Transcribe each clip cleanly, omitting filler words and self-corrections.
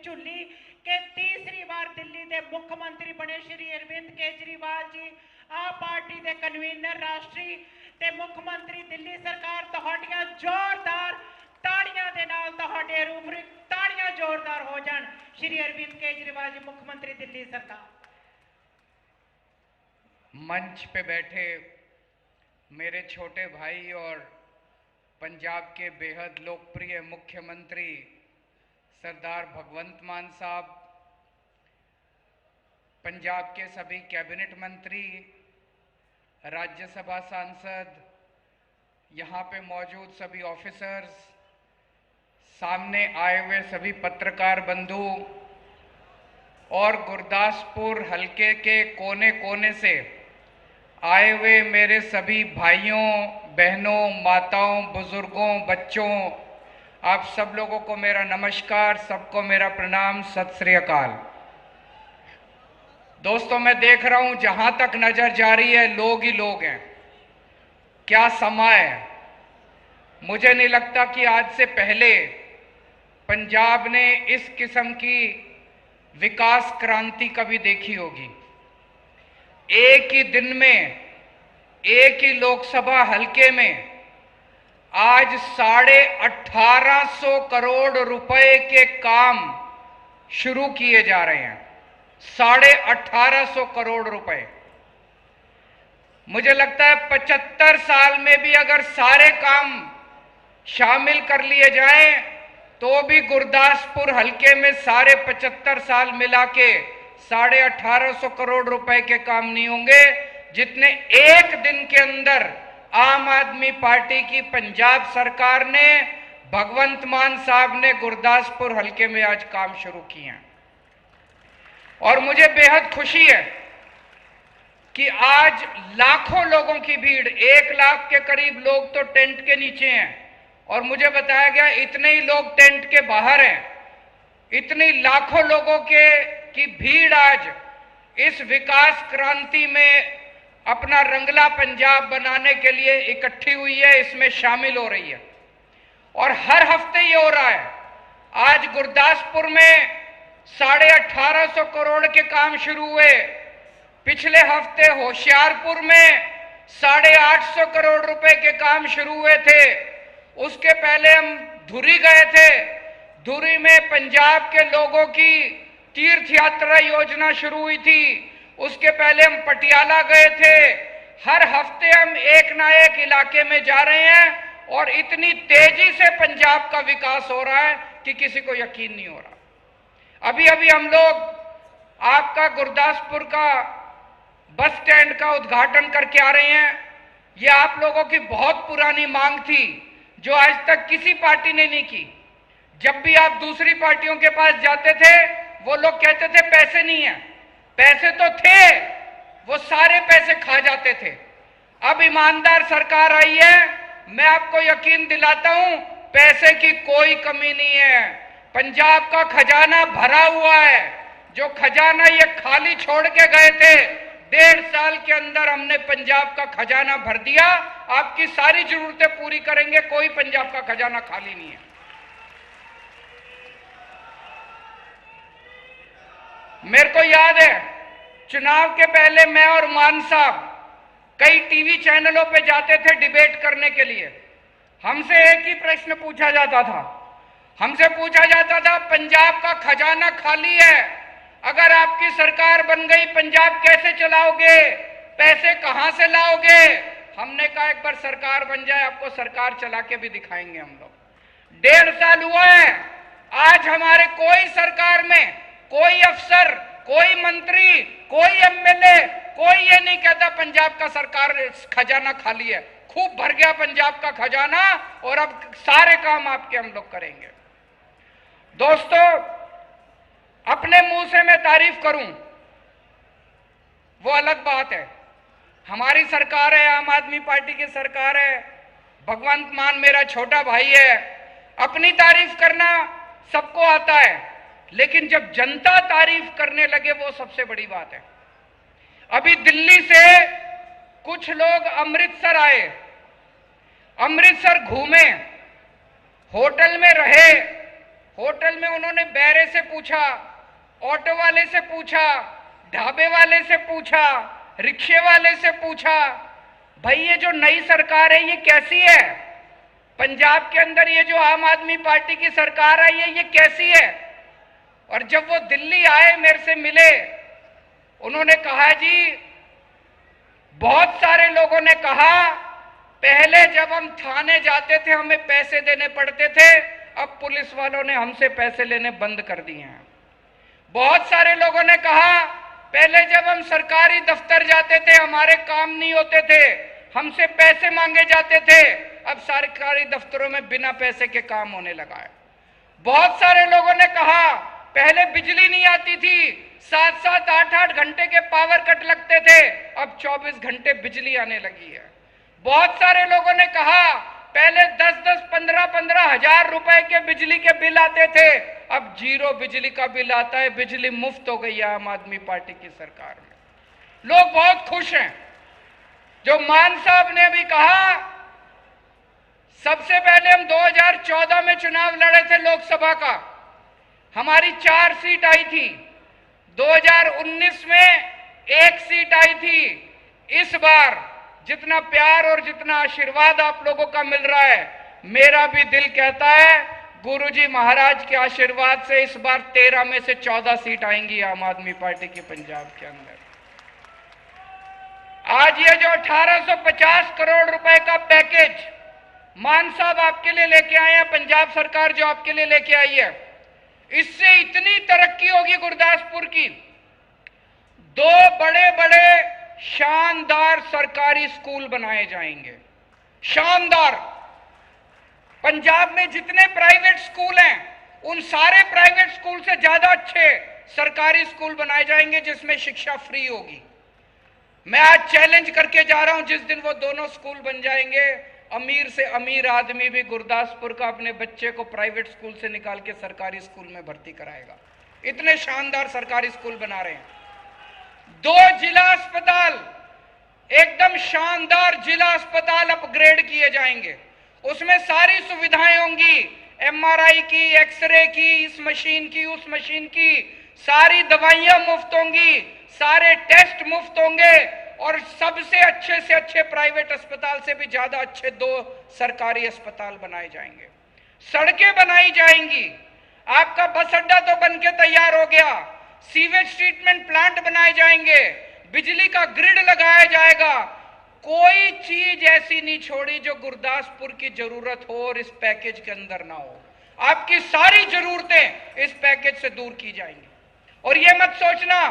झुली कि तीसरी बार दिल्ली के मुख्यमंत्री बने श्री अरविंद केजरीवाल जी, आप पार्टी के कन्वीनर राष्ट्रीय ते मुख्यमंत्री दिल्ली सरकार, तुहाडियां जोरदार ताड़ियां दे नाल तुहाडे रूबरू ताड़ियां जोरदार हो जान श्री अरविंद केजरीवाल जी मुख्यमंत्री दिल्ली सरकार। मंच पे बैठे मेरे छोटे भाई और पंजाब के बेहद लोकप्रिय मुख्यमंत्री सरदार भगवंत मान साहब, पंजाब के सभी कैबिनेट मंत्री, राज्यसभा सांसद, यहाँ पे मौजूद सभी ऑफिसर्स, सामने आए हुए सभी पत्रकार बंधु और गुरदासपुर हलके के कोने कोने से आए हुए मेरे सभी भाइयों, बहनों, माताओं, बुजुर्गों, बच्चों, आप सब लोगों को मेरा नमस्कार, सबको मेरा प्रणाम, सत श्री अकाल। दोस्तों, मैं देख रहा हूं जहां तक नजर जा रही है लोग ही लोग हैं। क्या समा है। मुझे नहीं लगता कि आज से पहले पंजाब ने इस किस्म की विकास क्रांति कभी देखी होगी। एक ही दिन में, एक ही लोकसभा हलके में आज 1850 करोड़ रुपए के काम शुरू किए जा रहे हैं। 1850 करोड़ रुपए। मुझे लगता है 75 साल में भी अगर सारे काम शामिल कर लिए जाएं तो भी गुरदासपुर हलके में सारे 75 साल मिला के 1850 करोड़ रुपए के काम नहीं होंगे जितने एक दिन के अंदर आम आदमी पार्टी की पंजाब सरकार ने, भगवंत मान साहब ने गुरदासपुर हलके में आज काम शुरू किए हैं। और मुझे बेहद खुशी है कि आज लाखों लोगों की भीड़, 1 लाख के करीब लोग तो टेंट के नीचे हैं और मुझे बताया गया इतने ही लोग टेंट के बाहर हैं। इतनी लाखों लोगों की भीड़ आज इस विकास क्रांति में अपना रंगला पंजाब बनाने के लिए इकट्ठी हुई है, इसमें शामिल हो रही है। और हर हफ्ते ये हो रहा है। आज गुरदासपुर में 1850 करोड़ के काम शुरू हुए। पिछले हफ्ते होशियारपुर में 850 करोड़ रुपए के काम शुरू हुए थे। उसके पहले हम धुरी गए थे। धुरी में पंजाब के लोगों की तीर्थ यात्रा योजना शुरू हुई थी। उसके पहले हम पटियाला गए थे। हर हफ्ते हम एक ना एक इलाके में जा रहे हैं और इतनी तेजी से पंजाब का विकास हो रहा है कि किसी को यकीन नहीं हो रहा। अभी अभी हम लोग आपका गुरदासपुर का बस स्टैंड का उद्घाटन करके आ रहे हैं। ये आप लोगों की बहुत पुरानी मांग थी जो आज तक किसी पार्टी ने नहीं की। जब भी आप दूसरी पार्टियों के पास जाते थे वो लोग कहते थे पैसे नहीं है। पैसे तो थे, वो सारे पैसे खा जाते थे। अब ईमानदार सरकार आई है, मैं आपको यकीन दिलाता हूं पैसे की कोई कमी नहीं है। पंजाब का खजाना भरा हुआ है। जो खजाना ये खाली छोड़ के गए थे, 1.5 साल के अंदर हमने पंजाब का खजाना भर दिया। आपकी सारी जरूरतें पूरी करेंगे, कोई पंजाब का खजाना खाली नहीं है। मेरे को याद है चुनाव के पहले मैं और मान साहब कई टीवी चैनलों पे जाते थे डिबेट करने के लिए। हमसे एक ही प्रश्न पूछा जाता था। हमसे पूछा जाता था पंजाब का खजाना खाली है, अगर आपकी सरकार बन गई पंजाब कैसे चलाओगे, पैसे कहां से लाओगे। हमने कहा एक बार सरकार बन जाए, आपको सरकार चला के भी दिखाएंगे हम लोग। 1.5 साल हुआ है, आज हमारे कोई सरकार में कोई अफसर, कोई मंत्री, कोई एमएलए, कोई ये नहीं कहता पंजाब का सरकार खजाना खाली है। खूब भर गया पंजाब का खजाना और अब सारे काम आपके हम लोग करेंगे। दोस्तों, अपने मुंह से मैं तारीफ करूं वो अलग बात है। हमारी सरकार है, आम आदमी पार्टी की सरकार है। भगवंत मान मेरा छोटा भाई है। अपनी तारीफ करना सबको आता है, लेकिन जब जनता तारीफ करने लगे वो सबसे बड़ी बात है। अभी दिल्ली से कुछ लोग अमृतसर आए, अमृतसर घूमे, होटल में रहे, होटल में उन्होंने बैरे से पूछा, ऑटो वाले से पूछा, ढाबे वाले से पूछा, रिक्शे वाले से पूछा, भाई ये जो नई सरकार है ये कैसी है? पंजाब के अंदर ये जो आम आदमी पार्टी की सरकार आई है ये कैसी है? और जब वो दिल्ली आए, मेरे से मिले, उन्होंने कहा जी, बहुत सारे लोगों ने कहा पहले जब हम थाने जाते थे हमें पैसे देने पड़ते थे, अब पुलिस वालों ने हमसे पैसे लेने बंद कर दिए हैं। बहुत सारे लोगों ने कहा पहले जब हम सरकारी दफ्तर जाते थे हमारे काम नहीं होते थे, हमसे पैसे मांगे जाते थे, अब सरकारी दफ्तरों में बिना पैसे के काम होने लगा है। बहुत सारे लोगों ने कहा पहले बिजली नहीं आती थी, 7-7, 8-8 घंटे के पावर कट लगते थे, अब 24 घंटे बिजली आने लगी है। बहुत सारे लोगों ने कहा पहले 10-10, 15-15 हजार रुपए के बिजली के बिल आते थे, अब 0 बिजली का बिल आता है, बिजली मुफ्त हो गई है आम आदमी पार्टी की सरकार में। लोग बहुत खुश हैं। जो मान साहब ने अभी कहा, सबसे पहले हम 2014 में चुनाव लड़े थे लोकसभा का, हमारी 4 सीट आई थी। 2019 में 1 सीट आई थी। इस बार जितना प्यार और जितना आशीर्वाद आप लोगों का मिल रहा है, मेरा भी दिल कहता है गुरुजी महाराज के आशीर्वाद से इस बार 13 में से 14 सीट आएंगी आम आदमी पार्टी की पंजाब के अंदर। आज ये जो 1850 करोड़ रुपए का पैकेज मान साहब आपके लिए लेके आए हैं, पंजाब सरकार जो आपके लिए लेके आई है, इससे इतनी तरक्की होगी गुरदासपुर की। 2 बड़े बड़े शानदार सरकारी स्कूल बनाए जाएंगे, शानदार। पंजाब में जितने प्राइवेट स्कूल हैं उन सारे प्राइवेट स्कूल से ज्यादा अच्छे सरकारी स्कूल बनाए जाएंगे जिसमें शिक्षा फ्री होगी। मैं आज चैलेंज करके जा रहा हूं, जिस दिन वो दोनों स्कूल बन जाएंगे, अमीर से अमीर आदमी भी गुरदासपुर का अपने बच्चे को प्राइवेट स्कूल से निकाल के सरकारी स्कूल में भर्ती कराएगा। इतने शानदार सरकारी स्कूल बना रहे हैं। 2 जिला अस्पताल, एकदम शानदार जिला अस्पताल अपग्रेड किए जाएंगे। उसमें सारी सुविधाएं होंगी, MRI की, एक्सरे की, इस मशीन की, उस मशीन की, सारी दवाइयां मुफ्त होंगी, सारे टेस्ट मुफ्त होंगे, और सबसे अच्छे से अच्छे प्राइवेट अस्पताल से भी ज्यादा अच्छे 2 सरकारी अस्पताल बनाए जाएंगे। सड़कें बनाई जाएंगी। आपका बस अड्डा तो बनके तैयार हो गया, सीवेज ट्रीटमेंट प्लांट बनाए जाएंगे, बिजली का ग्रिड लगाया जाएगा। कोई चीज ऐसी नहीं छोड़ी जो गुरदासपुर की जरूरत हो और इस पैकेज के अंदर ना हो। आपकी सारी जरूरतें इस पैकेज से दूर की जाएंगी। और ये मत सोचना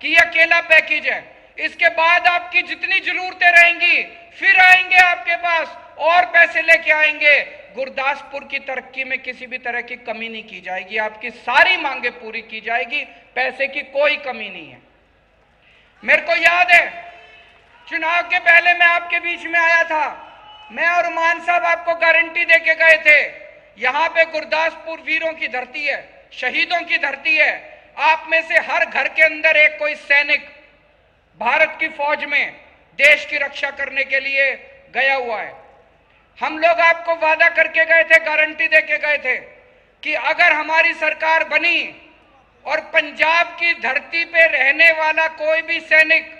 कि यह अकेला पैकेज है, इसके बाद आपकी जितनी जरूरतें रहेंगी फिर आएंगे आपके पास और पैसे लेके आएंगे। गुरदासपुर की तरक्की में किसी भी तरह की कमी नहीं की जाएगी, आपकी सारी मांगे पूरी की जाएगी, पैसे की कोई कमी नहीं है। मेरे को याद है चुनाव के पहले मैं आपके बीच में आया था, मैं और मान साहब आपको गारंटी देके गए थे, यहां पे गुरदासपुर वीरों की धरती है, शहीदों की धरती है। आप में से हर घर के अंदर एक कोई सैनिक भारत की फौज में देश की रक्षा करने के लिए गया हुआ है। हम लोग आपको वादा करके गए थे, गारंटी देके गए थे कि अगर हमारी सरकार बनी और पंजाब की धरती पे रहने वाला कोई भी सैनिक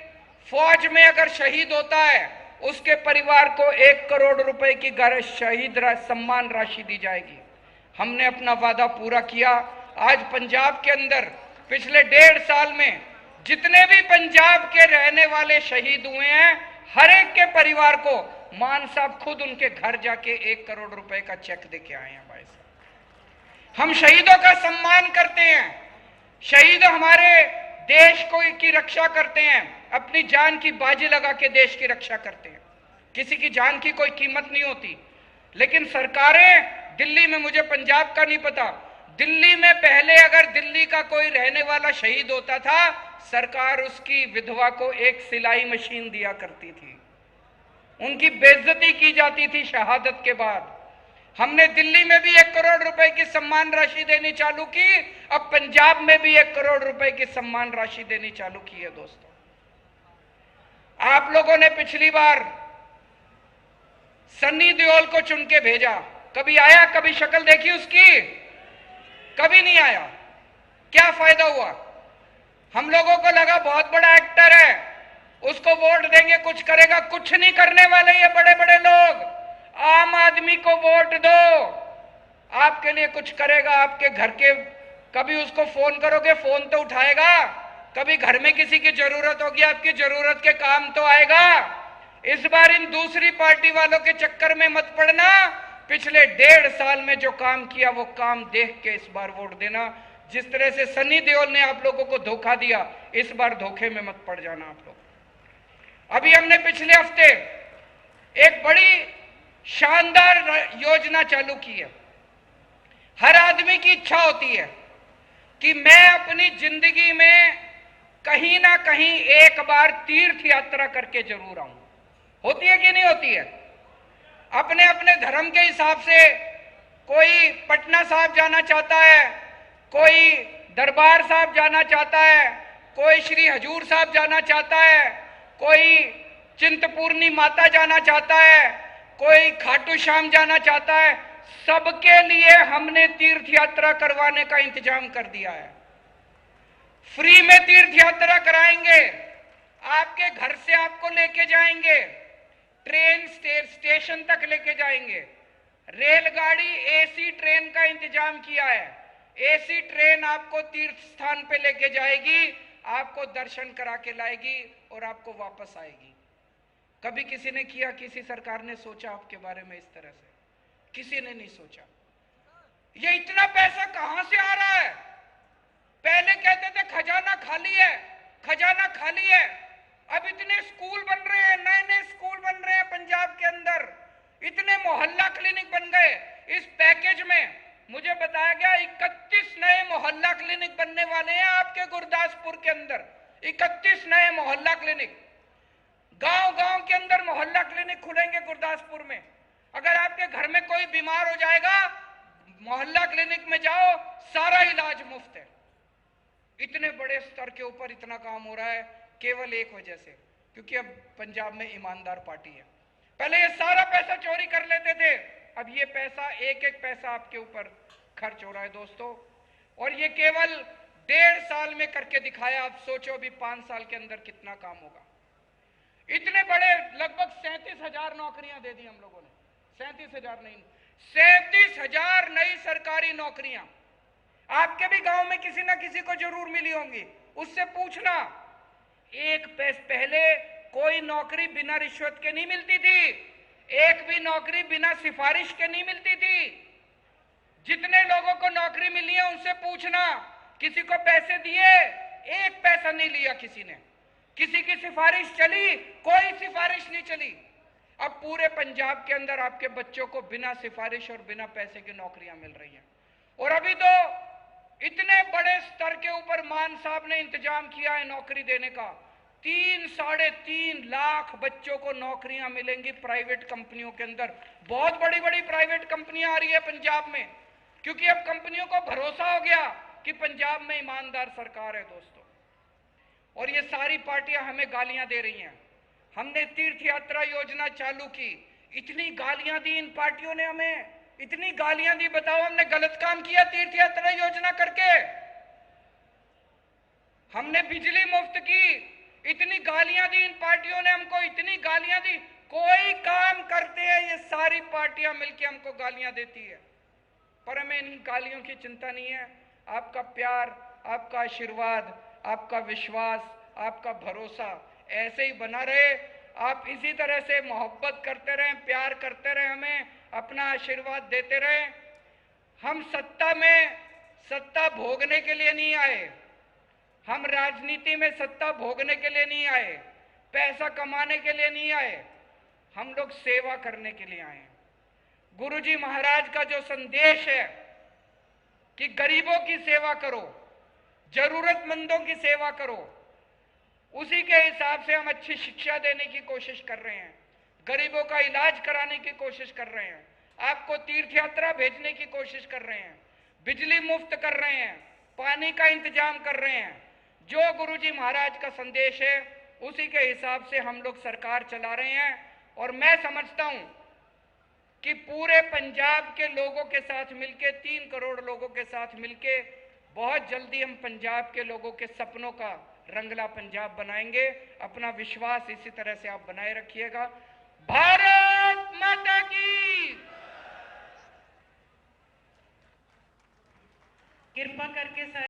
फौज में अगर शहीद होता है, उसके परिवार को 1 करोड़ रुपए की शहीद सम्मान राशि दी जाएगी। हमने अपना वादा पूरा किया। आज पंजाब के अंदर पिछले 1.5 साल में जितने भी पंजाब के रहने वाले शहीद हुए हैं, हर एक के परिवार को मान साहब खुद उनके घर जाके 1 करोड़ रुपए का चेक देके आए हैं। भाई साहब, हम शहीदों का सम्मान करते हैं। शहीद हमारे देश को की रक्षा करते हैं, अपनी जान की बाजी लगा के देश की रक्षा करते हैं। किसी की जान की कोई कीमत नहीं होती। लेकिन सरकारें, दिल्ली में, मुझे पंजाब का नहीं पता, दिल्ली में पहले अगर दिल्ली का कोई रहने वाला शहीद होता था, सरकार उसकी विधवा को 1 सिलाई मशीन दिया करती थी, उनकी बेइज्जती की जाती थी शहादत के बाद। हमने दिल्ली में भी 1 करोड़ रुपए की सम्मान राशि देनी चालू की, अब पंजाब में भी 1 करोड़ रुपए की सम्मान राशि देनी चालू की है। दोस्तों, आप लोगों ने पिछली बार सन्नी देओल को चुन के भेजा, कभी आया, कभी शक्ल देखी उसकी? कभी नहीं आया। क्या फायदा हुआ? हम लोगों को लगा बहुत बड़ा एक्टर है, उसको वोट देंगे कुछ करेगा, कुछ नहीं करने वाले ये बड़े बड़े लोग। आम आदमी को वोट दो, आपके लिए कुछ करेगा। आपके घर के, कभी उसको फोन करोगे फोन तो उठाएगा, कभी घर में किसी की जरूरत होगी आपकी जरूरत के काम तो आएगा। इस बार इन दूसरी पार्टी वालों के चक्कर में मत पड़ना। पिछले 1.5 साल में जो काम किया वो काम देख के इस बार वोट देना। जिस तरह से सनी देओल ने आप लोगों को धोखा दिया, इस बार धोखे में मत पड़ जाना आप लोग। अभी हमने पिछले हफ्ते एक बड़ी शानदार योजना चालू की है। हर आदमी की इच्छा होती है कि मैं अपनी जिंदगी में कहीं ना कहीं एक बार तीर्थ यात्रा करके जरूर आऊं। होती है कि नहीं होती है? अपने अपने धर्म के हिसाब से कोई पटना साहिब जाना चाहता है, कोई दरबार साहिब जाना चाहता है, कोई श्री हजूर साहिब जाना चाहता है, कोई चिंतपूर्णी माता जाना चाहता है, कोई खाटू श्याम जाना चाहता है। सबके लिए हमने तीर्थ यात्रा करवाने का इंतजाम कर दिया है। फ्री में तीर्थ यात्रा कराएंगे, आपके घर से आपको लेके जाएंगे, ट्रेन स्टेशन तक लेके जाएंगे। रेलगाड़ी एसी ट्रेन का इंतजाम किया है। एसी ट्रेन आपको तीर्थ स्थान पे लेके जाएगी, आपको दर्शन करा के लाएगी और आपको वापस आएगी। कभी किसी ने किया, किसी सरकार ने सोचा आपके बारे में इस तरह से? किसी ने नहीं सोचा। ये इतना पैसा कहां से आ रहा है? पहले कहते थे खजाना खाली है, खजाना खाली है। अब इतने स्कूल बन रहे हैं, नए नए स्कूल बन रहे हैं पंजाब के अंदर, इतने मोहल्ला क्लिनिक बन गए। इस पैकेज में मुझे बताया गया 31 नए मोहल्ला क्लिनिक बनने वाले हैं आपके गुरदासपुर के अंदर। 31 नए मोहल्ला क्लिनिक, गांव गांव के अंदर मोहल्ला क्लिनिक खुलेंगे गुरदासपुर में। अगर आपके घर में कोई बीमार हो जाएगा, मोहल्ला क्लिनिक में जाओ, सारा इलाज मुफ्त है। इतने बड़े स्तर के ऊपर इतना काम हो रहा है केवल एक वजह से, क्योंकि अब पंजाब में ईमानदार पार्टी है। पहले ये सारा पैसा चोरी कर लेते थे, अब ये पैसा एक एक पैसा आपके ऊपर खर्च हो रहा है दोस्तों। और ये केवल 1.5 साल में करके दिखाया। आप सोचो अभी 5 साल के अंदर कितना काम होगा। इतने बड़े लगभग 37,000 नौकरियां दे दी हम लोगों ने। 37,000 नहीं, 37,000 नई सरकारी नौकरियां। आपके भी गांव में किसी ना किसी को जरूर मिली होंगी, उससे पूछना। एक पहले कोई नौकरी बिना रिश्वत के नहीं मिलती थी, एक भी नौकरी बिना सिफारिश के नहीं मिलती थी। जितने लोगों को नौकरी मिली है उनसे पूछना, किसी को पैसे दिए? एक पैसा नहीं लिया किसी ने। किसी की सिफारिश चली? कोई सिफारिश नहीं चली। अब पूरे पंजाब के अंदर आपके बच्चों को बिना सिफारिश और बिना पैसे की नौकरियां मिल रही हैं। और अभी तो इतने बड़े स्तर के ऊपर मान साहब ने इंतजाम किया है नौकरी देने का। 3-3.5 लाख बच्चों को नौकरियां मिलेंगी प्राइवेट कंपनियों के अंदर। बहुत बड़ी बड़ी प्राइवेट कंपनियां आ रही है पंजाब में, क्योंकि अब कंपनियों को भरोसा हो गया कि पंजाब में ईमानदार सरकार है दोस्तों। और ये सारी पार्टियां हमें गालियां दे रही हैं। हमने तीर्थ यात्रा योजना चालू की, इतनी गालियां दी इन पार्टियों ने हमें, इतनी गालियां दी। बताओ हमने गलत काम किया तीर्थ यात्रा योजना करके? हमने बिजली मुफ्त की, इतनी गालियां दी इन पार्टियों ने हमको, इतनी गालियां दी। कोई काम करते हैं ये सारी पार्टियां मिलकर हमको गालियां देती है, पर हमें इन गालियों की चिंता नहीं है। आपका प्यार, आपका आशीर्वाद, आपका विश्वास, आपका भरोसा ऐसे ही बना रहे। आप इसी तरह से मोहब्बत करते रहें, प्यार करते रहें, हमें अपना आशीर्वाद देते रहें। हम सत्ता में सत्ता भोगने के लिए नहीं आए, हम राजनीति में सत्ता भोगने के लिए नहीं आए, पैसा कमाने के लिए नहीं आए, हम लोग सेवा करने के लिए आए। गुरुजी महाराज का जो संदेश है कि गरीबों की सेवा करो, जरूरतमंदों की सेवा करो, उसी के हिसाब से हम अच्छी शिक्षा देने की कोशिश कर रहे हैं, गरीबों का इलाज कराने की कोशिश कर रहे हैं, आपको तीर्थ यात्रा भेजने की कोशिश कर रहे हैं, बिजली मुफ्त कर रहे हैं, पानी का इंतजाम कर रहे हैं। जो गुरुजी महाराज का संदेश है उसी के हिसाब से हम लोग सरकार चला रहे हैं। और मैं समझता हूं कि पूरे पंजाब के लोगों के साथ मिलके 3 करोड़ लोगों के साथ मिलके बहुत जल्दी हम पंजाब के लोगों के सपनों का रंगला पंजाब बनाएंगे। अपना विश्वास इसी तरह से आप बनाए रखिएगा। भारत माता की। कृपा करके सर